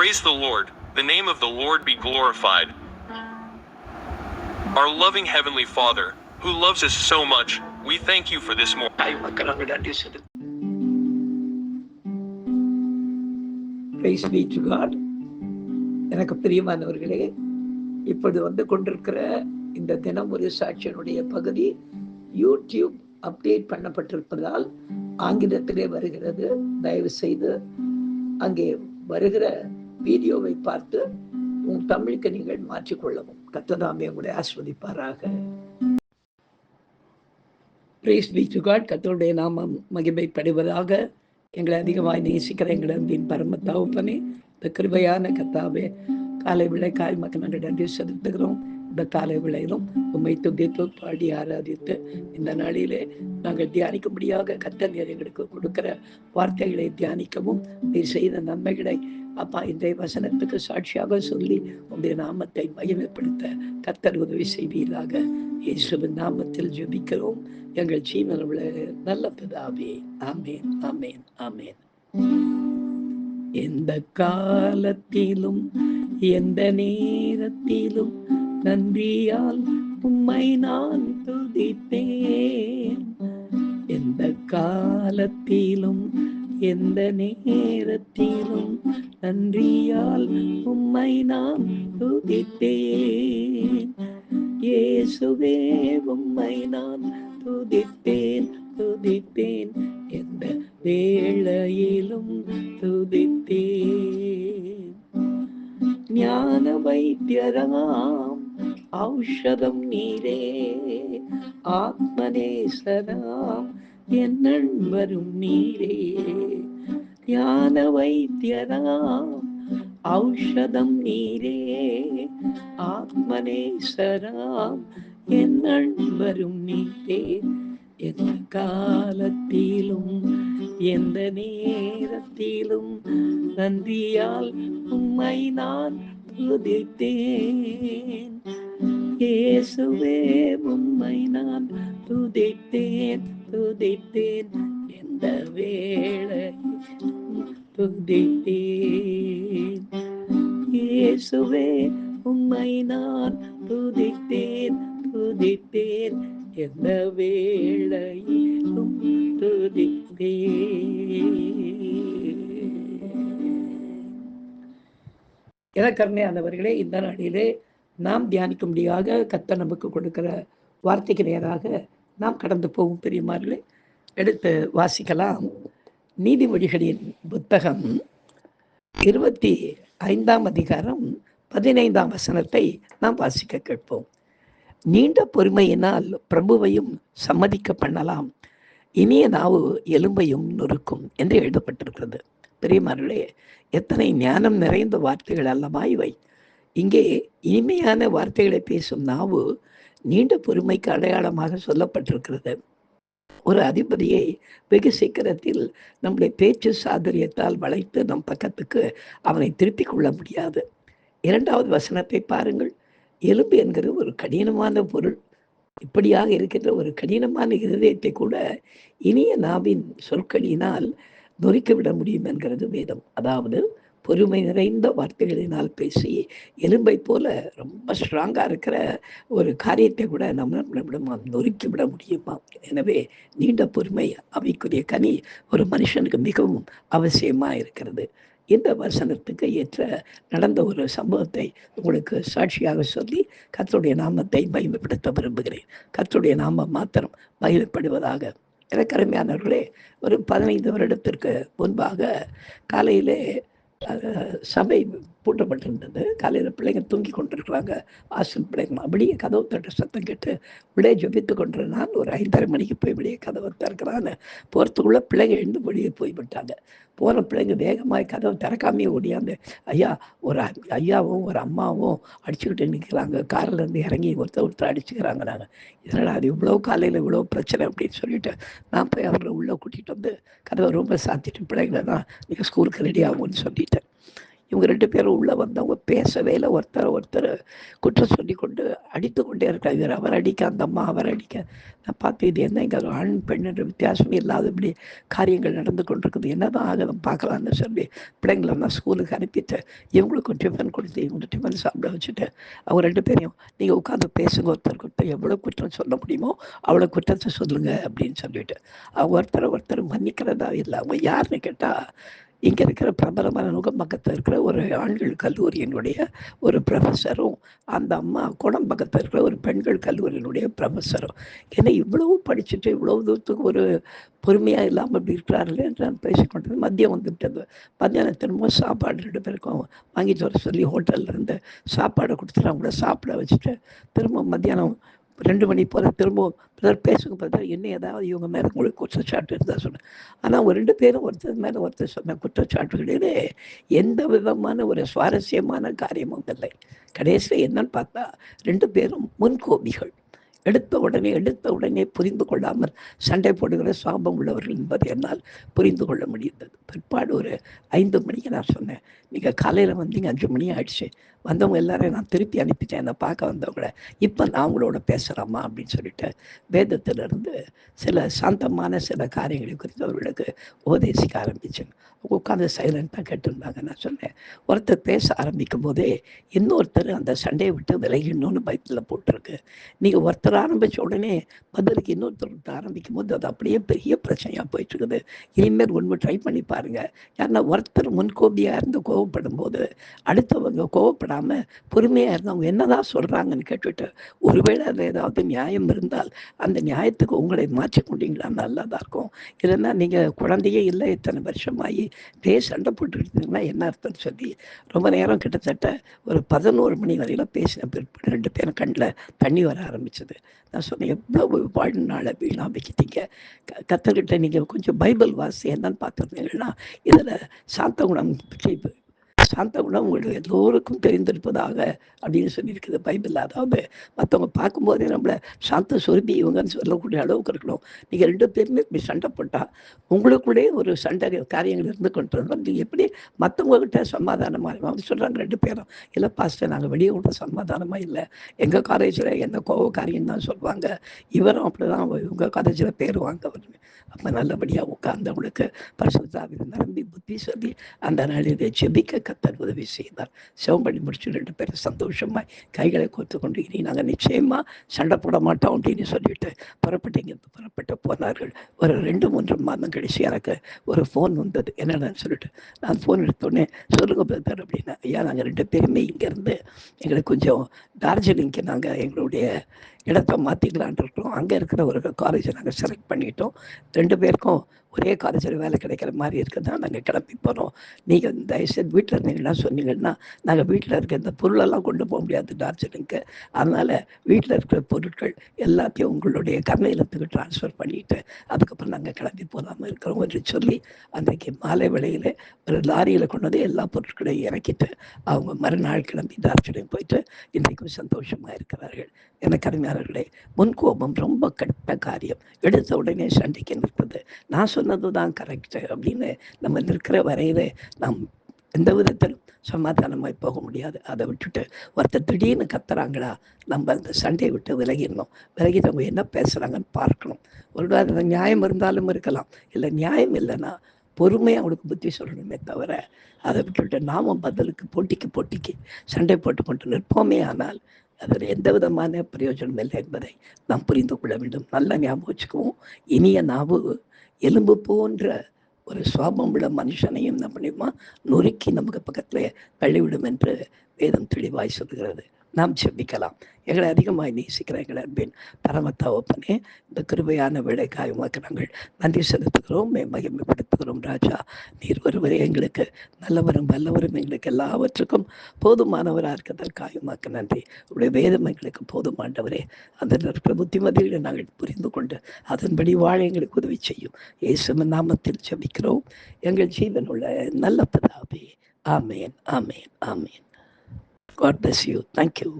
Praise the Lord. The name of the Lord be glorified. Our loving Heavenly Father, who loves us so much, we thank you for this morning. Praise be to God. எனக்கு பிரியமானவர்களே, இப்போது வந்து கொண்டிருக்கிற இந்த தினம் ஒரு சாட்சியினுடைய பகுதி YouTube update பண்ணப்பட்டிருப்பதால் ஆங்கிலத்திலே வருகிறது. தயவு செய்து அங்கே வருகிற வீடியோவை பார்த்து உன் தமிழுக்கு நீங்கள் மாற்றிக்கொள்ளவும். கர்த்தர் உங்களை ஆசீர்வதிப்பாராக. Praise be to God. கர்த்தருடைய நாமம் மகிமைப்படுவதாக. எங்களை அதிகமாய் நேசிக்கிற எங்கள் அன்பின் பரம தகப்பனே, இந்த கிருபையான கர்த்தாவே, காலை விளைக்காய் மக்கள் நாங்கள் நன்றி செலுத்துகிறோம். இந்த காலை விளையிலும் உம்மை துதித்து பாடி ஆராதித்து இந்த நாளிலே நாங்கள் தியானிக்கும்படியாக கர்த்தர் எங்களுக்கு கொடுக்கிற வார்த்தைகளை தியானிக்கவும், நீர் செய்த நன்மைகளை அப்பா இன்றைய வசனத்துக்கு சாட்சியாக சொல்லி உங்களுடைய நாமத்தை மகிமைப்படுத்த கர்த்தர் உதவி செய்வீராக. இயேசுவின் நாமத்தில் ஜெபிக்கிறோம் எங்கள் ஜீவனுள்ள நல்ல பிதாவே. ஆமேன், ஆமேன், ஆமேன். எந்த காலத்திலும் எந்த நேரத்திலும் நன்றியால் உம்மை நான் துதிப்பேன். எந்த காலத்திலும் எந்த நேரத்திலும் நன்றியால் உம்மை நான் துதிப்பேன். இயேசுவே உம்மை நான் துதிப்பேன், துதிப்பேன், எந்த வேளையிலும் துதிப்பேன். ஞான வைத்தியராம் ஔஷதம் நீரே, ஆத்மநேசராம் என் நண்பரும் நீரே. ஞான வைத்தியராம் ஔஷதம் நீரே, ஆத்மநேசராம் என் நண்பரும் நீரே. எந்த காலத்திலும் எந்த நேரத்திலும் நன்றியால் உம்மை நான் துதித்தேன். இயேசுவே உம்மை நான் துதித்தேன், துதித்தேன், எந்த வேளையிலும் துதித்தேன். இயேசுவே உம்மை நான் துதித்தேன், துதித்தேன், எந்த வேளையிலும் துதித்தேன். எனக்கருமையானவர்களே, இந்த நாளிலே நாம் தியானிக்கும்படியாக கர்த்தர் நமக்கு கொடுக்கிற வார்த்தைக்கு நேராக நாம் கடந்து போகும். பெரியமார்களே, எடுத்து வாசிக்கலாம். நீதிமொழிகளின் புத்தகம் 25ஆம் அதிகாரம் 15ஆம் வசனத்தை நாம் வாசிக்க கேட்போம். நீண்ட பொறுமையினால் பிரபுவையும் சம்மதிக்க பண்ணலாம், இனிய நாவு எலும்பையும் நொறுக்கும் என்று எழுதப்பட்டிருக்கிறது. பெரியமார்களே, எத்தனை ஞானம் நிறைந்த வார்த்தைகள் அல்லவா இவை. இங்கே இனிமையான வார்த்தைகளை பேசும் நாவு நீண்ட பொறுமைக்கு அடையாளமாக சொல்லப்பட்டிருக்கிறது. ஒரு அதிபதியை வெகு சீக்கிரத்தில் நம்முடைய பேச்சு சாதுரியத்தால் வளைத்து நம் பக்கத்துக்கு அவனை திருப்பிக் கொள்ள முடியாது. 2வது வசனத்தை பாருங்கள். எலும்பு என்கிற ஒரு கடினமான பொருள். இப்படியாக இருக்கின்ற ஒரு கடினமான இருதயத்தை கூட இனிய நாவின் சொற்களினால் நொறுக்கிவிட முடியும் என்கிறது வேதம். அதாவது பொறுமை நிறைந்த வார்த்தைகளினால் பேசி எலும்பை போல ரொம்ப ஸ்ட்ராங்காக இருக்கிற ஒரு காரியத்தை கூட நம்ம நொறுக்கி விட முடியுமா? எனவே நீண்ட பொறுமை அவைக்குரிய கனி ஒரு மனுஷனுக்கு மிகவும் அவசியமாக இருக்கிறது. இந்த வசனத்துக்கு ஏற்ற நடந்த ஒரு சம்பவத்தை உங்களுக்கு சாட்சியாக சொல்லி கர்த்தருடைய நாமத்தை மகிமைப்படுத்த விரும்புகிறேன். கர்த்தருடைய நாமம் மாத்திரம் மகிமைப்படுவதாக. எனக்கு அருமையானவர்களே, ஒரு 15 வருடத்திற்கு முன்பாக காலையிலே சபை பூட்டப்பட்டிருந்தது. காலையில் பிள்ளைங்க தூங்கி கொண்டிருக்கிறாங்க. ஹாஸ்டல் பிள்ளைங்க அப்படியே கதவு தட்ட சத்தம் கேட்டு வெளியே ஜபித்து கொண்டு நான் ஒரு 5:30 மணிக்கு போய் வெளியே கதவை திறக்கிறான்னு போகிறதுக்குள்ளே பிள்ளைங்க எழுந்து வெளியே போய்விட்டாங்க. போன பிள்ளைங்க வேகமாக கதவை திறக்காமையே ஓடியாந்து ஐயாவும் ஒரு அம்மாவும் அடிச்சுக்கிட்டு நிற்கிறாங்க. காரிலேருந்து இறங்கி ஒருத்தர் அடிச்சுக்கிறாங்க. நாங்கள் இதனால் அது இவ்வளோ காலையில் இவ்வளோ பிரச்சனை அப்படின்னு சொல்லிட்டு நான் போய் அவரை உள்ளே கூட்டிகிட்டு வந்து கதவை ரொம்ப சாத்திட்டு பிள்ளைங்களை தான் நீங்கள் ஸ்கூலுக்கு ரெடி ஆகும்னு சொல்லிட்டேன். இவங்க 2 பேரும் உள்ளே வந்தவங்க பேசவே இல்லை. ஒருத்தர் குற்றம் சொல்லி கொண்டு அடித்து கொண்டே இருக்காங்க. இவர் அவர் அடிக்க, அந்த அம்மா அவர் அடிக்க. நான் பார்த்து இது என்ன இங்கே ஆண் பெண் என்ற வித்தியாசமே இல்லாதபடி காரியங்கள் நடந்து கொண்டிருக்குது, என்னதான் ஆகுதும் பார்க்கலான்னு சொல்லி பிள்ளைங்களெல்லாம் ஸ்கூலுக்கு அனுப்பிட்டு இவங்களுக்கும் டிஃபன் கொடுத்து இவங்க டிஃபன் சாப்பிட வச்சுட்டு அவங்க 2 பேரையும் நீங்கள் உட்காந்து பேசுங்க, ஒருத்தர் எவ்வளோ குற்றம் சொல்ல முடியுமோ அவ்வளோ குற்றத்தை சொல்லுங்க அப்படின்னு சொல்லிட்டு அவங்க ஒருத்தர் மன்னிக்கிறதா இல்லை. அவங்க யாருன்னு கேட்டால் இங்கே இருக்கிற பிரபலமான நுகம்பக்கத்தில் இருக்கிற ஒரு ஆண்கள் கல்லூரியினுடைய ஒரு ப்ரொஃபஸரும், அந்த அம்மா குடம்பக்கத்தில் இருக்கிற ஒரு பெண்கள் கல்லூரியினுடைய ப்ரொஃபஸரும். ஏன்னா இவ்வளவு படிச்சுட்டு இவ்வளவு தூரத்துக்கு ஒரு பொறுமையாக இல்லாமல் இப்படி இருக்கிறார்களே என்று நான் பேசிக்கொண்டது. மதியம் வந்து விட்டது. மத்தியானம் திரும்ப சாப்பாடு 2 பேருக்கும் வாங்கிட்டு வர சொல்லி ஹோட்டல்லேருந்து சாப்பாடை கொடுத்துட்டு அவங்கள சாப்பிட வச்சுட்டு திரும்ப மத்தியானம் 2 மணி போல் திரும்ப பேசுங்க பார்த்தா இன்னும் ஏதாவது இவங்க மேலே உங்களுக்கு குற்றச்சாட்டு இருந்தால் சொன்னேன். ஆனால் அவங்க 2 பேரும் ஒருத்தர் மேலே ஒருத்தர் சொன்ன குற்றச்சாட்டுகளிலே எந்த விதமான ஒரு சுவாரஸ்யமான காரியமும் இல்லை. கடைசியில் என்னன்னு பார்த்தா 2 பேரும் முன்கோபிகள். எடுத்த உடனே புரிந்து கொள்ளாமல் சண்டை போடுகிற சாபம் உள்ளவர்கள் என்பதை என்னால் புரிந்து கொள்ள முடிந்தது. பிற்பாடு ஒரு 5 மணிக்கு நான் சொன்னேன், நீங்கள் காலையில் வந்தீங்க 5 மணி ஆயிடுச்சு, வந்தவங்க எல்லாரையும் நான் திருப்பி அனுப்பிட்டேன், என்னை பார்க்க வந்தவங்கள, இப்போ நான் அவங்களோட பேசுகிறேம்மா அப்படின்னு சொல்லிட்டு வேதத்திலிருந்து சில சாந்தமான சில காரியங்களை குறித்து அவர்களுக்கு உபதேசிக்க ஆரம்பித்தேன். உட்காந்து சைலண்ட்டாக கேட்டிருந்தாங்க. நான் சொன்னேன், ஒருத்தர் பேச ஆரம்பிக்கும் போதே இன்னொருத்தர் அந்த சண்டையை விட்டு விலகிடணும்னு பைப்பில் போட்டிருக்கு. நீங்கள் ஒருத்தர் ஆரம்பித்த உடனே பதிலுக்கு இன்னொருத்தர் ஆரம்பிக்கும் போது அது அப்படியே பெரிய பிரச்சனையாக போயிட்டுருக்குது. இனிமேல் ஒன்று ட்ரை பண்ணி பாருங்கள். ஏன்னா ஒருத்தர் முன்கோபியாக இருந்து கோவப்படும் போது அடுத்தவங்க கோவப்படாமல் பொறுமையாக இருந்து அவங்க என்னதான் சொல்கிறாங்கன்னு கேட்டுவிட்டு ஒருவேளை அதில் ஏதாவது நியாயம் இருந்தால் அந்த நியாயத்துக்கு உங்களை மாற்றிக்கொண்டீங்களா நல்லதாக இருக்கும். இல்லைன்னா நீங்கள் குழந்தையே இல்லை, இத்தனை வருஷமாகி சண்டை போட்டுக்கிட்டீங்கன்னா என்ன அர்த்தம்னு சொல்லி ரொம்ப நேரம் கிட்டத்தட்ட ஒரு 11 மணி வரையில பேசின பிற்பாடு 2 பேரும் கண்ணில் தண்ணி வர ஆரம்பிச்சது. நான் சொன்னேன், எவ்வளவு வாழ்நாளை வீணா வைக்கிட்டீங்க. கத்தர்கிட்ட நீங்கள் கொஞ்சம் பைபிள் வாசி என்னன்னு பார்த்துருந்தீங்கன்னா இதில் சாந்த குணம் பற்றி சாந்த குணம் உங்களுக்கு எல்லோருக்கும் தெரிந்திருப்பதாக அப்படின்னு சொல்லியிருக்குது பைபிள். அதாவது மற்றவங்க பார்க்கும்போதே நம்மளை சாந்த சொருபி இவங்கன்னு சொல்லக்கூடிய அளவுக்கு இருக்கணும். நீங்கள் 2 பேருமே இப்படி சண்டை போட்டால் உங்களுக்குள்ளே ஒரு சண்டை காரியங்கள் இருந்து கொண்டு நீங்கள் எப்படி மற்றவங்ககிட்ட சமாதானமாக அவங்க சொல்கிறாங்க 2 பேரும், இல்லை பாஸ்டர் நாங்கள் வெளியே விட சமாதானமாக இல்லை, எங்கள் காலேஜில் என்ன கோவக்காரியம் தான் சொல்லுவாங்க, இவரும் அப்படி தான் உங்கள் காலேஜில் பேர் வாங்க வருவேன். அப்போ நல்லபடியாக உட்கார்ந்து அவங்களுக்கு பரிசுத்தாவியை நிரம்பி புத்தி சொல்லி அந்த நாளிலே ஜெபிக்க கர்த்தர் உதவி செய்தார். செவம் பண்ணி முடிச்சு 2 பேரும் சந்தோஷமாய் கைகளை கோர்த்து கொண்டு இனி நாங்கள் நிச்சயமாக சண்டை போட மாட்டோம் அப்படின்னு சொல்லிட்டு புறப்பட்டு போனார்கள். ஒரு 2-3 மாதம் கழிச்சு எனக்கு ஒரு ஃபோன் வந்தது. என்னென்னு சொல்லிட்டு நான் ஃபோன் எடுத்தோடனே சொல்லுங்க பிரதர் அப்படின்னா, ஐயா நாங்கள் 2 பேருமே இங்கேருந்து எங்களுக்கு கொஞ்சம் டார்ஜிலிங்க்கு நாங்கள் எங்களுடைய இடத்தை மாற்றிக்கலான் இருக்கிறோம். அங்கே இருக்கிற ஒரு காலேஜை நாங்கள் செலக்ட் பண்ணிட்டோம். 2 பேருக்கும் ஒரே காலேஜில் வேலை கிடைக்கிற மாதிரி இருக்குதுதான் நாங்கள் கிளம்பி போகிறோம். நீங்கள் தயவுசெய்து வீட்டில் இருந்தீங்கன்னா சொன்னீங்கன்னா நாங்கள் வீட்டில் இருக்க இந்த பொருளெல்லாம் கொண்டு போக முடியாது டார்ஜிலிங்க்கு, அதனால் வீட்டில் இருக்கிற பொருட்கள் எல்லாத்தையும் உங்களுடைய கர்மயிலத்துக்கு ட்ரான்ஸ்ஃபர் பண்ணிவிட்டு அதுக்கப்புறம் நாங்கள் கிளம்பி போகாமல் இருக்கிறோம் என்று சொல்லி அன்றைக்கு மாலை வேளையில் ஒரு லாரியில் கொண்டு வந்து எல்லா பொருட்களையும் இறக்கிட்டு அவங்க மறுநாள் கிளம்பி டார்ஜிலிங் போயிட்டு இன்றைக்கும் சந்தோஷமாக இருக்கிறார்கள். எனக்கு அருமையாளர்களே, முன்கோபம் ரொம்ப கெட்ட காரியம். எடுத்த உடனே சண்டைக்கு நிற்பது, நான் சொன்னது தான் கரெக்டு அப்படின்னு நம்ம நிற்கிற வரையில நாம் எந்த விதத்திலும் சமாதானமாய் போக முடியாது. அதை விட்டுட்டு ஒருத்தர் திடீர்னு கத்துறாங்களா, நம்ம அந்த சண்டையை விட்டு விலகிடணும். விலகிட்டு அவங்க என்ன பேசுகிறாங்கன்னு பார்க்கணும். ஒரு வேளை நியாயம் இருந்தாலும் இருக்கலாம், இல்லை நியாயம் இல்லைன்னா பொறுமையாக அவங்களுக்கு புத்தி சொல்லணுமே தவிர அதை விட்டுவிட்டு நாமும் பதிலுக்கு போட்டிக்கு சண்டை போட்டு கொண்டு நிற்போமே ஆனால் அதில் எந்த விதமான பிரயோஜனம் இல்லை என்பதை நாம் புரிந்து கொள்ள வேண்டும். நல்ல ஞாபகம் வச்சுக்குவோம். இனிய நாவு எலும்பு போன்ற ஒரு சுவாபம் உள்ள மனுஷனையும் என்ன பண்ணியுமா நொறுக்கி நமக்கு பக்கத்தில் தள்ளிவிடும் என்று வேதம் தெளிவாய் சொல்கிறது. நாம் செபிக்கலாம். எங்களை அதிகமாக நேசிக்கிற எங்களை அன்பின் பரமத்தகப்பனே, இந்த கிருபையான வேலைக்காய் உமக்கு நாங்கள் நன்றி செலுத்துகிறோம், மகிமைப்படுத்துகிறோம். ராஜா, நீர் ஒருவரே எங்களுக்கு நல்லவரும் வல்லவரும், எங்களுக்கு எல்லாவற்றுக்கும் போதுமானவராக இருக்கிறதற்காக உமக்கு நன்றி. உடைய வேதம் எங்களுக்கு போதுமாண்டவரே. அதில் இருக்கிற புத்திமதிகளை நாங்கள் புரிந்து கொண்டு அதன்படி வாழ எங்களுக்கு உதவி செய்யும். இயேசுவின் நாமத்தில் செபிக்கிறோம் எங்கள் ஜீவனுள்ள நல்ல பிதாவே. ஆமேன், ஆமேன், ஆமேன். God bless you. Thank you.